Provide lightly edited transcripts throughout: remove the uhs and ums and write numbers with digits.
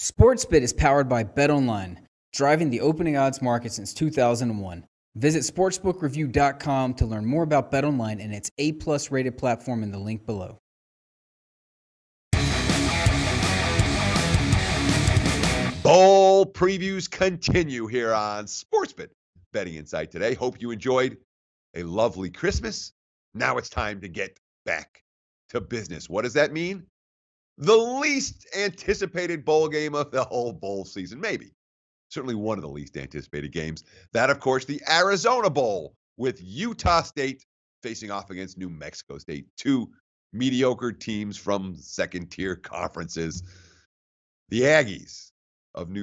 SportsBit is powered by BetOnline, driving the opening odds market since 2001. Visit sportsbookreview.com to learn more about BetOnline and its A+ rated platform in the link below. Bowl previews continue here on SportsBit Betting Insight today. Hope you enjoyed a lovely Christmas. Now it's time to get back to business. What does that mean? The least anticipated bowl game of the whole bowl season, maybe. Certainly one of the least anticipated games. That, of course, the Arizona Bowl with Utah State facing off against New Mexico State. Two mediocre teams from second-tier conferences. The Aggies of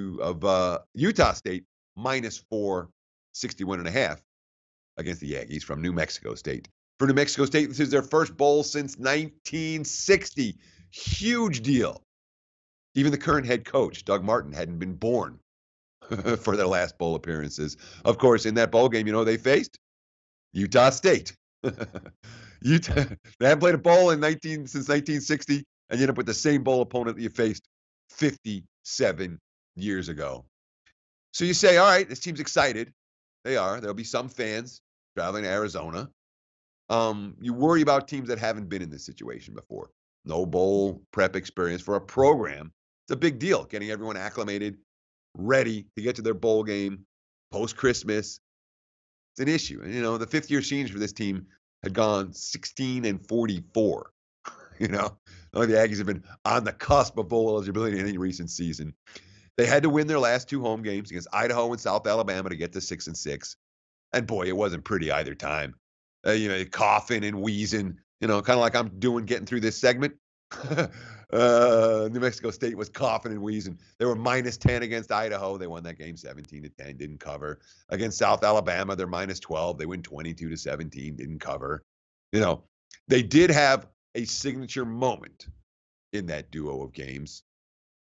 Utah State -4, 61.5 against the Aggies from New Mexico State. For New Mexico State, this is their first bowl since 1960. Huge deal. Even the current head coach, Doug Martin, hadn't been born for their last bowl appearances. Of course, in that bowl game, you know they faced? Utah State. They haven't played a bowl since 1960, and you end up with the same bowl opponent that you faced 57 years ago. So you say, all right, this team's excited. They are. There'll be some fans traveling to Arizona. You worry about teams that haven't been in this situation before. No bowl prep experience for a program. It's a big deal, getting everyone acclimated, ready to get to their bowl game post-Christmas. It's an issue. And, the fifth-year seniors for this team had gone 16-44. The Aggies have been on the cusp of bowl eligibility in any recent season. They had to win their last two home games against Idaho and South Alabama to get to 6-6. And boy, it wasn't pretty either time. Coughing and wheezing, kind of like I'm doing getting through this segment. New Mexico State was coughing and wheezing. They were -10 against Idaho. They won that game 17-10, didn't cover. Against South Alabama, they're -12. They win 22-17, didn't cover. They did have a signature moment in that duo of games.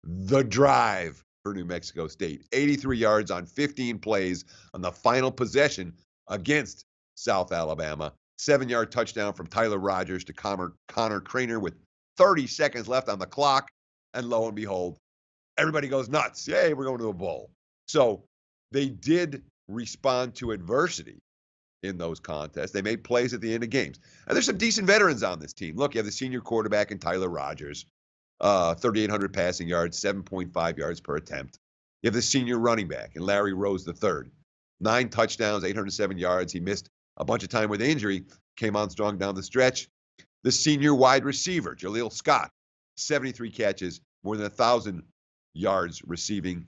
The drive for New Mexico State. 83 yards on 15 plays on the final possession against South Alabama. 7-yard touchdown from Tyler Rogers to Connor Craner with 30 seconds left on the clock. And lo and behold, everybody goes nuts. Yay, we're going to a bowl. So they did respond to adversity in those contests. They made plays at the end of games. And there's some decent veterans on this team. Look, you have the senior quarterback in Tyler Rogers, 3,800 passing yards, 7.5 yards per attempt. You have the senior running back in Larry Rose III, 9 touchdowns, 807 yards. He missed a bunch of time with injury, came on strong down the stretch. The senior wide receiver, Jaleel Scott, 73 catches, more than 1,000 yards receiving,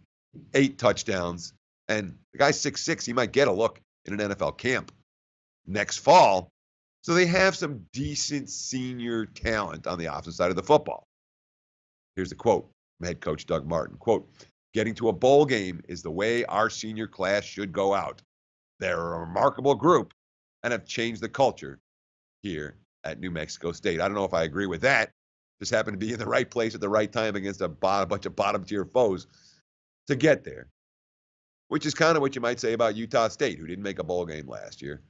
8 touchdowns. And the guy's 6'6". He might get a look in an NFL camp next fall. So they have some decent senior talent on the offensive side of the football. Here's the quote from head coach Doug Martin. Quote, "Getting to a bowl game is the way our senior class should go out. They're a remarkable group and have changed the culture here at New Mexico State." I don't know if I agree with that. Just happened to be in the right place at the right time against a bunch of bottom-tier foes to get there, which is kind of what you might say about Utah State, who didn't make a bowl game last year.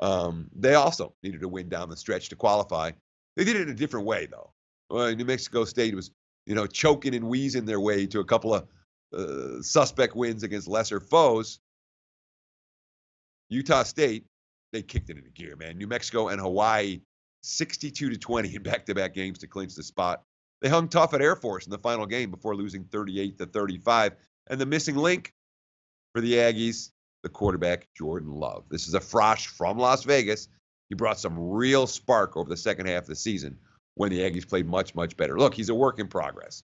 They also needed to win down the stretch to qualify. They did it in a different way, though. New Mexico State was, choking and wheezing their way to a couple of suspect wins against lesser foes. Utah State, they kicked it into gear, man. New Mexico and Hawaii, 62-20 in back-to-back games to clinch the spot. They hung tough at Air Force in the final game before losing 38-35. And the missing link for the Aggies, the quarterback, Jordan Love. This is a Frosh from Las Vegas. He brought some real spark over the second half of the season when the Aggies played much, much better. Look, he's a work in progress.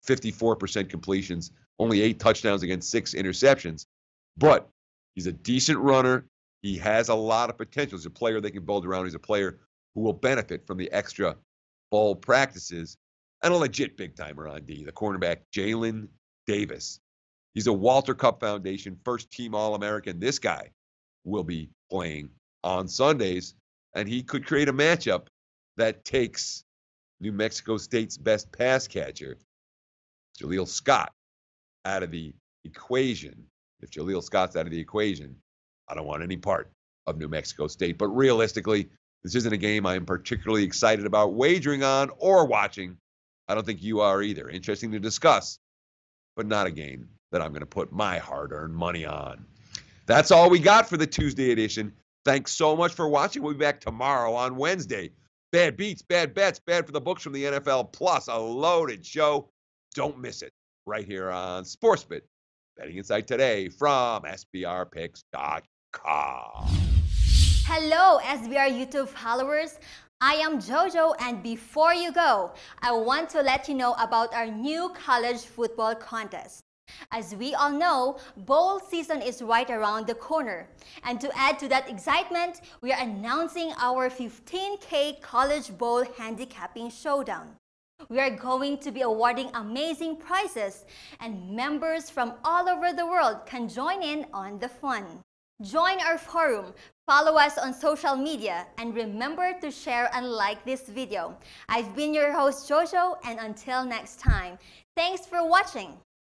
54% completions, only 8 touchdowns against 6 interceptions. But he's a decent runner. He has a lot of potential. He's a player they can build around. He's a player who will benefit from the extra bowl practices. And a legit big-timer on D, the cornerback, Jalen Davis. He's a Walter Cup Foundation first-team All-American. This guy will be playing on Sundays, and he could create a matchup that takes New Mexico State's best pass catcher, Jaleel Scott, out of the equation. If Jaleel Scott's out of the equation, I don't want any part of New Mexico State. But realistically, this isn't a game I am particularly excited about wagering on or watching. I don't think you are either. Interesting to discuss but not a game that I'm going to put my hard-earned money on. That's all we got for the Tuesday edition. Thanks so much for watching. We'll be back tomorrow on Wednesday. Bad beats, bad bets, bad for the books from the NFL, plus a loaded show. Don't miss it right here on SportsBit. Betting Insight today from SBRpicks.com. Hello, SBR YouTube followers. I am JoJo, and before you go, I want to let you know about our new college football contest. As we all know, bowl season is right around the corner. And to add to that excitement, we are announcing our 15K College Bowl Handicapping Showdown. We are going to be awarding amazing prizes, and members from all over the world can join in on the fun. Join our forum, follow us on social media, and remember to share and like this video. I've been your host, JoJo, and until next time, thanks for watching.